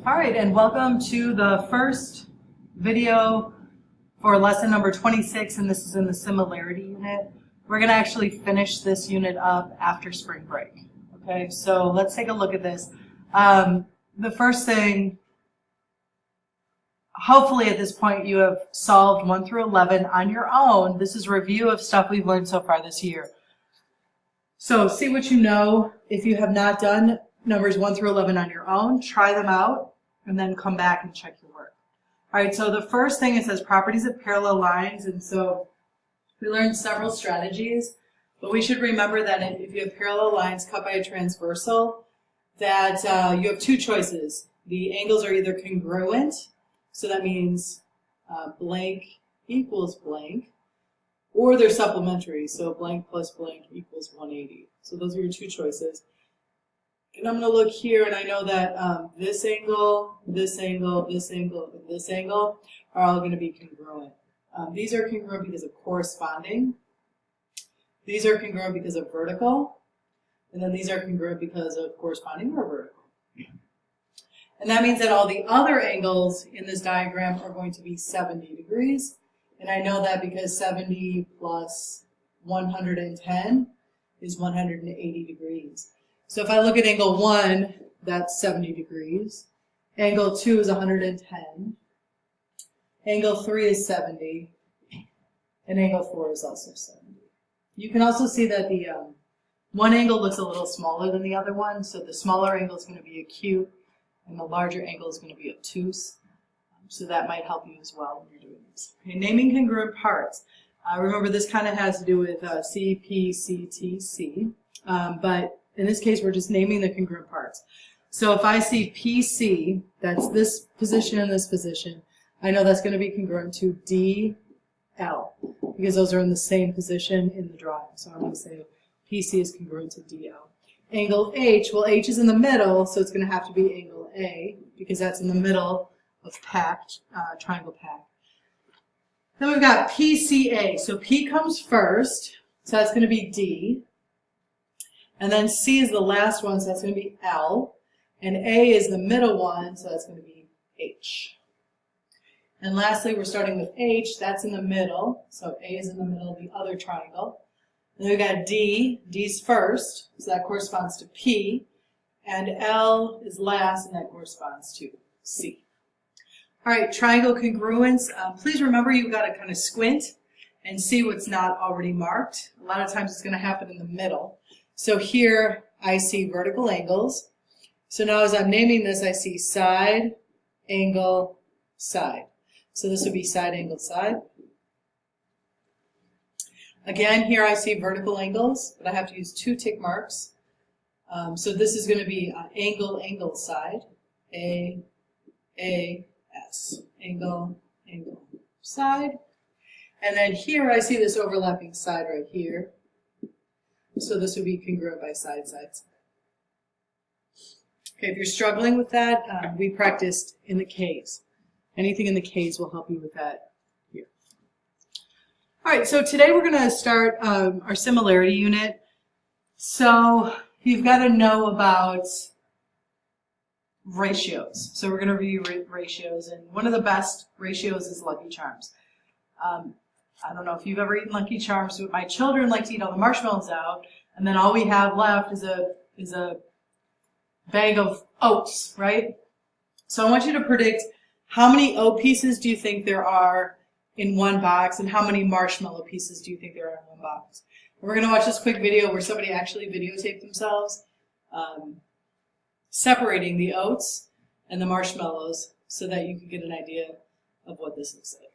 All right, and welcome to the first video for lesson number 26, and this is in the similarity unit. We're going to actually finish this unit up after spring break. Okay, so let's take a look at this. The first thing, hopefully at this point you have solved 1 through 11 on your own. This is a review of stuff we've learned so far this year. So see what you know. If you have not done numbers 1 through 11 on your own, try them out and then come back and check your work. All right, so the first thing, it says properties of parallel lines, and so we learned several strategies, but we should remember that if you have parallel lines cut by a transversal, that you have two choices. The angles are either congruent, so that means blank equals blank, or they're supplementary, so blank plus blank equals 180. So those are your two choices. And I'm going to look here, and I know that this angle, this angle, this angle, and this angle are all going to be congruent. These are congruent because of corresponding. These are congruent because of vertical. And then these are congruent because of corresponding or vertical. And that means that all the other angles in this diagram are going to be 70 degrees. And I know that because 70 plus 110 is 180 degrees. So if I look at angle 1, that's 70 degrees. Angle 2 is 110. Angle 3 is 70. And angle 4 is also 70. You can also see that the one angle looks a little smaller than the other one. So the smaller angle is going to be acute, and the larger angle is going to be obtuse. So that might help you as well when you're doing this. Okay, naming congruent parts. Remember, this kind of has to do with C, P, C, T, C. But in this case, we're just naming the congruent parts. So if I see PC, that's this position and this position, I know that's going to be congruent to DL, because those are in the same position in the drawing. So I'm going to say PC is congruent to DL. Angle H, well, H is in the middle, so it's going to have to be angle A, because that's in the middle of packed, triangle pack. Then we've got PCA. So P comes first, so that's going to be D. And then C is the last one, so that's going to be L. And A is the middle one, so that's going to be H. And lastly, we're starting with H. That's in the middle. So A is in the middle of the other triangle. Then we've got D. D's first, so that corresponds to P. And L is last, and that corresponds to C. All right, triangle congruence. Please remember you've got to kind of squint and see what's not already marked. A lot of times it's going to happen in the middle. So here I see vertical angles. So now as I'm naming this, I see side, angle, side. So this would be side, angle, side. Again, here I see vertical angles, but I have to use 2 tick marks. So this is going to be angle, angle, side. A, S. Angle, angle, side. And then here I see this overlapping side right here. So this would be congruent by side, side, side. Okay, if you're struggling with that, we practiced in the K's. Anything in the K's will help you with that here. All right, so today we're going to start our similarity unit. So you've got to know about ratios. So we're going to review ratios, and one of the best ratios is Lucky Charms. I don't know if you've ever eaten Lucky Charms, but my children like to eat all the marshmallows out, and then all we have left is a bag of oats, right? So I want you to predict how many oat pieces do you think there are in one box, and how many marshmallow pieces do you think there are in one box? And we're going to watch this quick video where somebody actually videotaped themselves separating the oats and the marshmallows so that you can get an idea of what this looks like.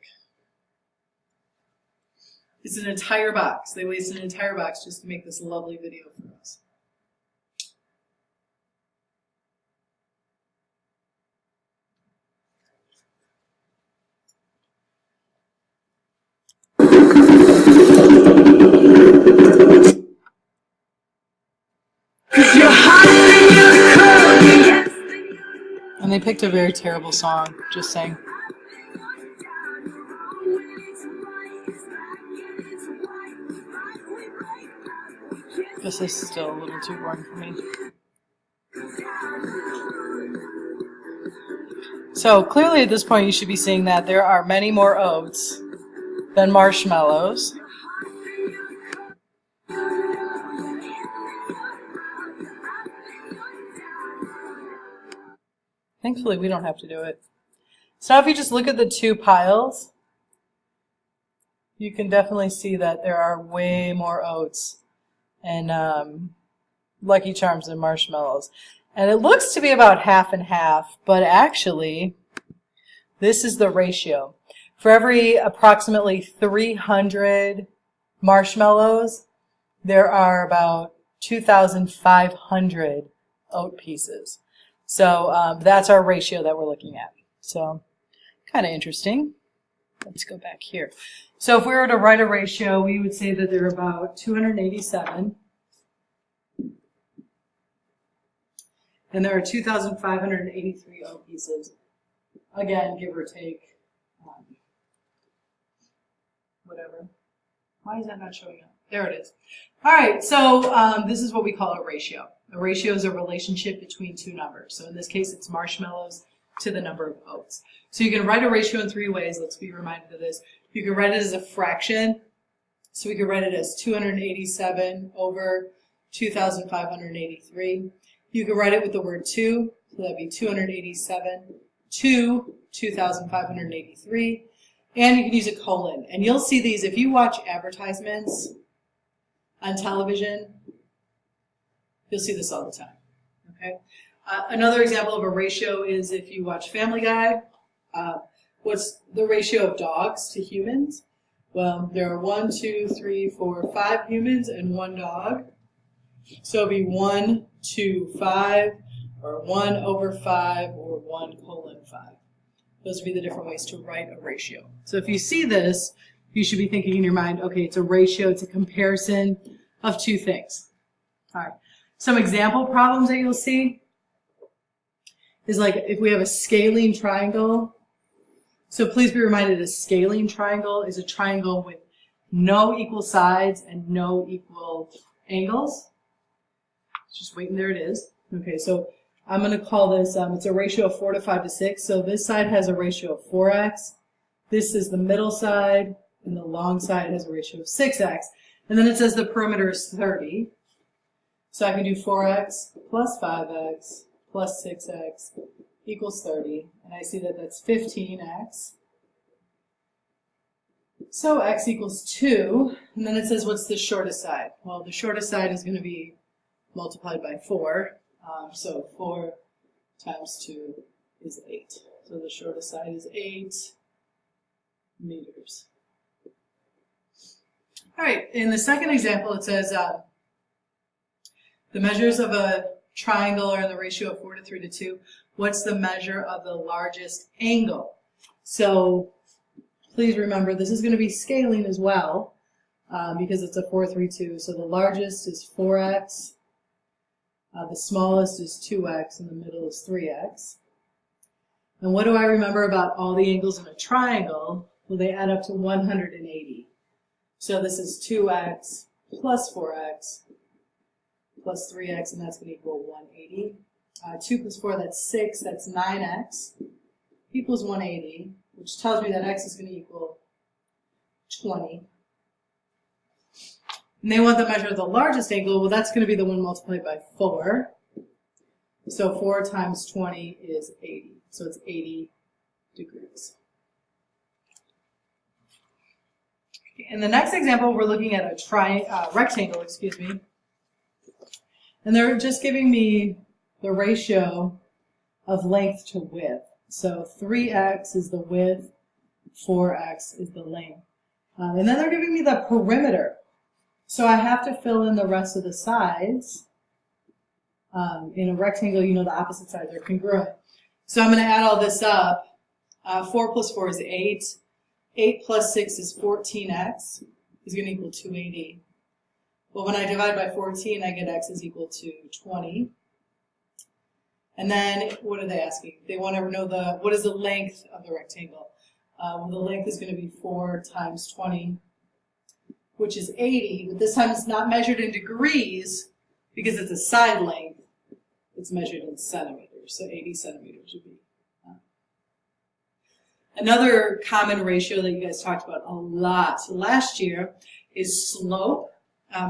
It's an entire box. They wasted an entire box just to make this lovely video for us. And they picked a very terrible song, just saying. This is still a little too boring for me. So clearly at this point you should be seeing that there are many more oats than marshmallows. Thankfully we don't have to do it. So if you just look at the two piles, you can definitely see that there are way more oats and Lucky Charms than marshmallows. And it looks to be about half and half, but actually, this is the ratio. For every approximately 300 marshmallows, there are about 2,500 oat pieces. So that's our ratio that we're looking at. So kind of interesting. Let's go back here. So if we were to write a ratio, we would say that there are about 287. And there are 2,583 oat pieces. Again, give or take, whatever. Why is that not showing up? There it is. All right, so this is what we call a ratio. A ratio is a relationship between two numbers. So in this case, it's marshmallows to the number of oats. So you can write a ratio in three ways. Let's be reminded of this. You can write it as a fraction. So we could write it as 287 over 2,583. You can write it with the word 2, so that'd be 287 to 2,583. And you can use a colon. And you'll see these if you watch advertisements on television. You'll see this all the time. Okay. Another example of a ratio is if you watch Family Guy. What's the ratio of dogs to humans? Well, there are 1, 2, 3, 4, 5 humans and 1 dog. So it'll be 1 to 5, or 1 over 5, or 1:5. Those would be the different ways to write a ratio. So if you see this, you should be thinking in your mind, okay, it's a ratio, it's a comparison of two things. All right. Some example problems that you'll see is like if we have a scalene triangle. So please be reminded a scalene triangle is a triangle with no equal sides and no equal angles. Just wait, and there it is. Okay, so I'm going to call this, it's a ratio of 4 to 5 to 6. So this side has a ratio of 4x. This is the middle side, and the long side has a ratio of 6x. And then it says the perimeter is 30. So I can do 4x plus 5x plus 6x equals 30. And I see that that's 15x. So x equals 2. And then it says what's the shortest side? Well, the shortest side is going to be multiplied by 4. So 4 times 2 is 8. So the shortest side is 8 meters. All right, in the second example, it says the measures of a triangle are in the ratio of 4 to 3 to 2. What's the measure of the largest angle? So please remember, this is going to be scaling as well because it's a 4, 3, 2. So the largest is 4x. The smallest is 2x, and the middle is 3x. And what do I remember about all the angles in a triangle? Well, they add up to 180. So this is 2x plus 4x plus 3x, and that's going to equal 180. 2 plus 4, that's 6, that's 9x, equals 180, which tells me that x is going to equal 20. And they want the measure of the largest angle. Well, that's going to be the one multiplied by 4. So 4 times 20 is 80. So it's 80 degrees. In the next example, we're looking at a rectangle, and they're just giving me the ratio of length to width. So 3x is the width, 4x is the length. And then they're giving me the perimeter. So I have to fill in the rest of the sides. In a rectangle, you know the opposite sides are congruent. So I'm going to add all this up. 4 plus 4 is 8. 8 plus 6 is 14x. Is going to equal 280. Well, when I divide by 14, I get x is equal to 20. And then, what are they asking? They want to know what is the length of the rectangle. Well, the length is going to be 4 times 20, which is 80. But this time it's not measured in degrees because it's a side length. It's measured in centimeters. So 80 centimeters would be Another common ratio that you guys talked about a lot last year is slope.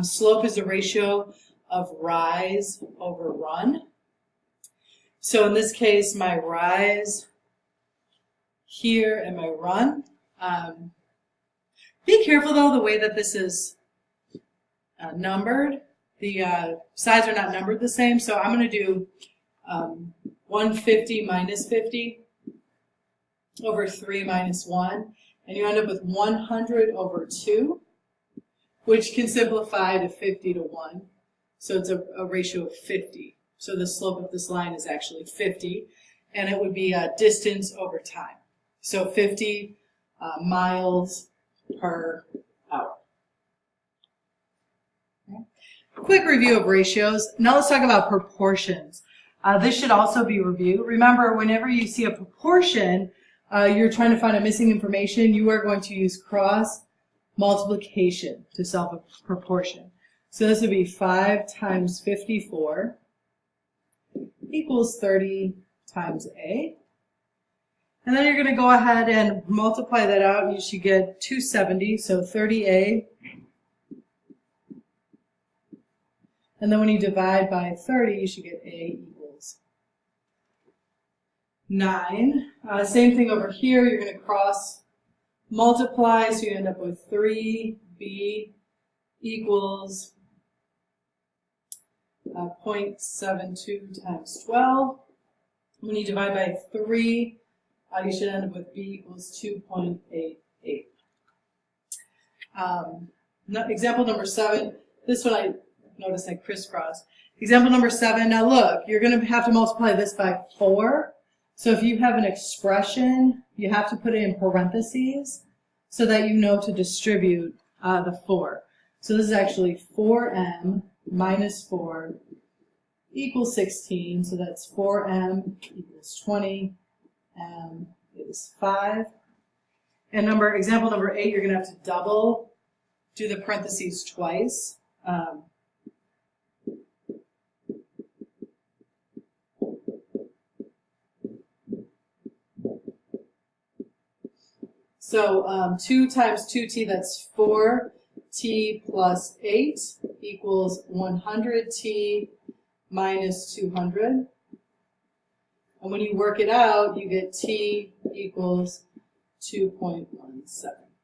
Slope is the ratio of rise over run. So in this case, my rise here and my run. Be careful though, the way that this is numbered. The sides are not numbered the same, so I'm going to do 150 minus 50 over 3 minus 1, and you end up with 100 over 2, which can simplify to 50 to 1. So it's a ratio of 50. So the slope of this line is actually 50, and it would be a distance over time. So 50 miles per hour. Okay. Quick review of ratios. Now let's talk about proportions. This should also be reviewed. Remember, whenever you see a proportion, you're trying to find a missing information, you are going to use cross multiplication to solve a proportion. So this would be 5 times 54 equals 30 times A. And then you're going to go ahead and multiply that out. You should get 270, so 30A. And then when you divide by 30, you should get A equals 9. Same thing over here. You're going to cross multiply, so you end up with 3B equals 0.72 times 12. When you divide by 3, you should end up with B equals 2.88. Example number 7. This one I noticed I crisscrossed. Example number 7. Now look, you're going to have to multiply this by 4. So if you have an expression, you have to put it in parentheses so that you know to distribute the 4. So this is actually 4m minus 4 equals 16. So that's 4m equals 20. Is 5. And example number 8, you're going to have to do the parentheses twice. So 2 times 2t, that's 4t plus 8 equals 100t minus 200. And when you work it out, you get t equals 2.17.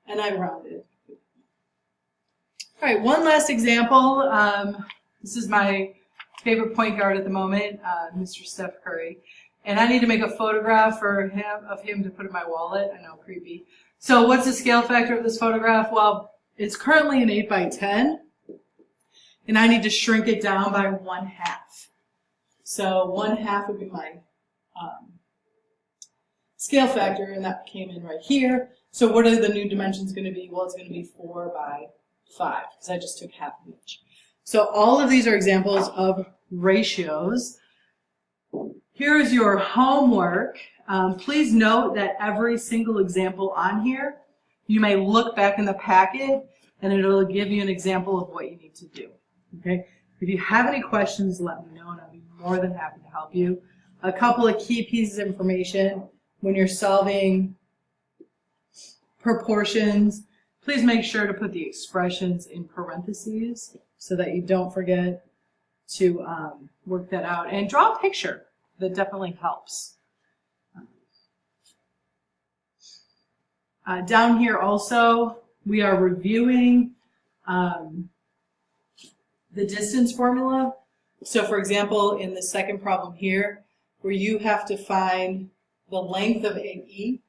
And I rounded. All right, one last example. This is my favorite point guard at the moment, Mr. Steph Curry. And I need to make a photograph of him to put in my wallet. I know, creepy. So what's the scale factor of this photograph? Well, it's currently an 8 by 10. And I need to shrink it down by 1/2. So 1/2 would be my scale factor, and that came in right here. So what are the new dimensions going to be? Well, it's going to be 4 by 5, because I just took 1/2 inch. So all of these are examples of ratios. Here is your homework. Please note that every single example on here, you may look back in the packet, and it'll give you an example of what you need to do. Okay? If you have any questions, let me know, and I'll be more than happy to help you. A couple of key pieces of information when you're solving proportions, please make sure to put the expressions in parentheses so that you don't forget to work that out. And draw a picture. That definitely helps. Down here also, we are reviewing the distance formula. So for example, in the second problem here, where you have to find the length of AE.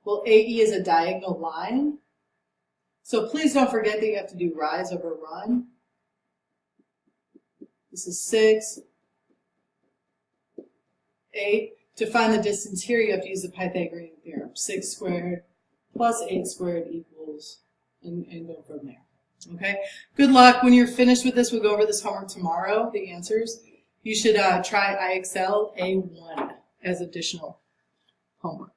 Well, AE is a diagonal line. So please don't forget that you have to do rise over run. This is 6, 8. To find the distance here, you have to use the Pythagorean theorem. 6 squared plus 8 squared equals, and go from there. Okay? Good luck. When you're finished with this, we'll go over this homework tomorrow, the answers. You should try IXL A1 as additional homework.